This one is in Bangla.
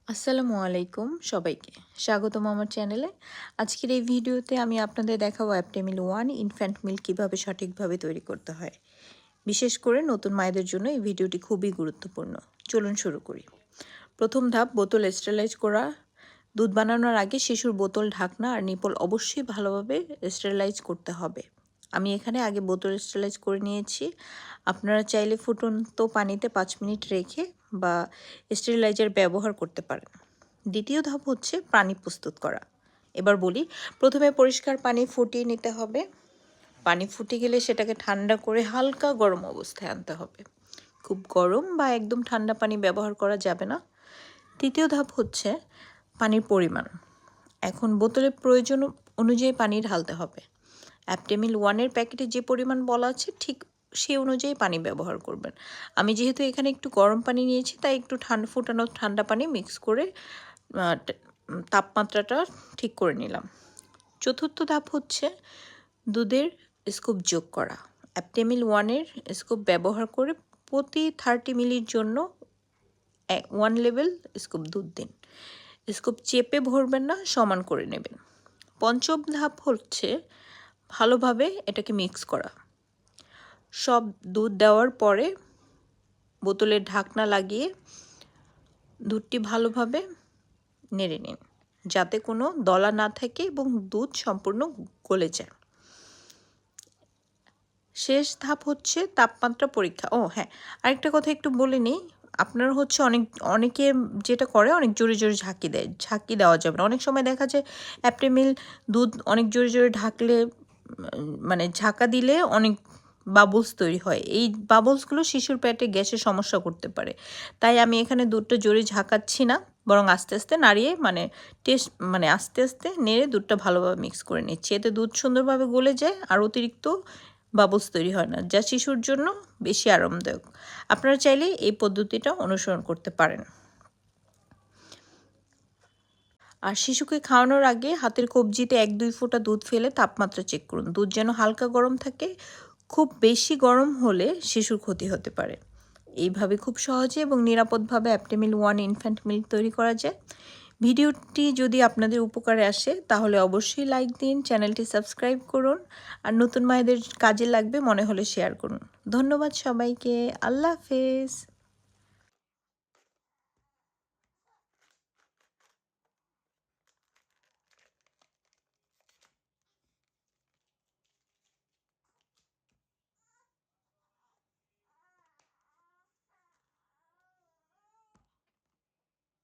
আসসালামু আলাইকুম সবাইকে স্বাগতম আমার চ্যানেলে। আজকের এই ভিডিওতে আমি আপনাদের দেখাবো অ্যাপটেমিল 1 ইনফ্যান্ট মিল্ক কীভাবে সঠিকভাবে তৈরি করতে হয়। বিশেষ করে নতুন মায়েদের জন্য এই ভিডিওটি খুবই গুরুত্বপূর্ণ। চলুন শুরু করি। প্রথম ধাপ, বোতল স্টেরিলাইজ করা। দুধ বানানোর আগে শিশুর বোতল, ঢাকনা আর নিপল অবশ্যই ভালোভাবে স্টেরিলাইজ করতে হবে। আমি এখানে আগে বোতল স্টেরিলাইজ করে নিয়েছি। আপনারা চাইলে ফুটন্ত পানিতে 5 মিনিট রেখে বা স্টেরিলাইজার ব্যবহার করতে পারেন। দ্বিতীয় ধাপ হচ্ছে পানি প্রস্তুত করা। এবার বলি, প্রথমে পরিষ্কার পানি ফুটিয়ে নিতে হবে। পানি ফুটে গেলে সেটাকে ঠান্ডা করে হালকা গরম অবস্থায় আনতে হবে। খুব গরম বা একদম ঠান্ডা পানি ব্যবহার করা যাবে না। তৃতীয় ধাপ হচ্ছে পানির পরিমাণ। এখন বোতলের প্রয়োজন অনুযায়ী পানি ঢালতে হবে। অ্যাপটেমিল 1-এর প্যাকেটে যে পরিমাণ বলা আছে ঠিক সেই অনুযায়ী পানি ব্যবহার করবেন। আমি যেহেতু এখানে একটু গরম পানি নিয়েছি, তাই একটু ফুটানো ঠান্ডা পানি মিক্স করে তাপমাত্রাটা ঠিক করে নিলাম। চতুর্থ ধাপ হচ্ছে দুধের স্কুপ যোগ করা। অ্যাপটেমিল 1-এর স্কুপ ব্যবহার করে প্রতি 30 মিলির জন্য 1 লেভেল স্কুপ দুধ দিন। স্কুপ চেপে ভরবেন না, সমান করে নেবেন। পঞ্চম ধাপ হচ্ছে ভালোভাবে এটাকে মিক্স করা। সব দুধ দেওয়ার পরে বোতলের ঢাকনা লাগিয়ে দুধটি ভালোভাবে নেড়ে নিন, যাতে কোনো দলা না থাকে এবং দুধ সম্পূর্ণ গলে যায়। শেষ ধাপ হচ্ছে তাপমাত্রা পরীক্ষা। হ্যাঁ, আরেকটা কথা একটু বলে নিই। আপনার হচ্ছে অনেকে যেটা করে, অনেক জোরে জোরে ঝাঁকি দেয়। ঝাঁকি দেওয়া যাবে না। অনেক সময় দেখা যায় অ্যাপটেমিল দুধ অনেক জোরে জোরে ঢাকলে মানে ঝাঁকা দিলে অনেক বাবলস তৈরি হয়। এই বাবলসগুলো শিশুর পেটে গ্যাসের সমস্যা করতে পারে। তাই আমি এখানে দুধটা জোরে ঝাঁকাচ্ছি না, বরং আস্তে আস্তে নাড়িয়ে আস্তে আস্তে নেড়ে দুধটা ভালোভাবে মিক্স করে নিচ্ছি। এতে দুধ সুন্দরভাবে গলে যায় আর অতিরিক্ত বাবলস তৈরি হয় না, যা শিশুর জন্য বেশি আরামদায়ক। আপনারা চাইলে এই পদ্ধতিটা অনুসরণ করতে পারেন। আর শিশুকে খাওয়ানোর আগে হাতের কবজিতে 1-2 ফোঁটা দুধ ফেলে তাপমাত্রা চেক করুন। দুধ যেন হালকা গরম থাকে। খুব বেশি গরম হলে শিশুর ক্ষতি হতে পারে। এইভাবে খুব সহজে এবং নিরাপদভাবে অ্যাপটেমিল 1 ইনফ্যান্ট মিল্ক তৈরি করা যায়। ভিডিওটি যদি আপনাদের উপকারে আসে তাহলে অবশ্যই লাইক দিন, চ্যানেলটি সাবস্ক্রাইব করুন আর নতুন মায়েদের কাজে লাগবে মনে হলে শেয়ার করুন। ধন্যবাদ সবাইকে। আল্লাহ হাফেজ।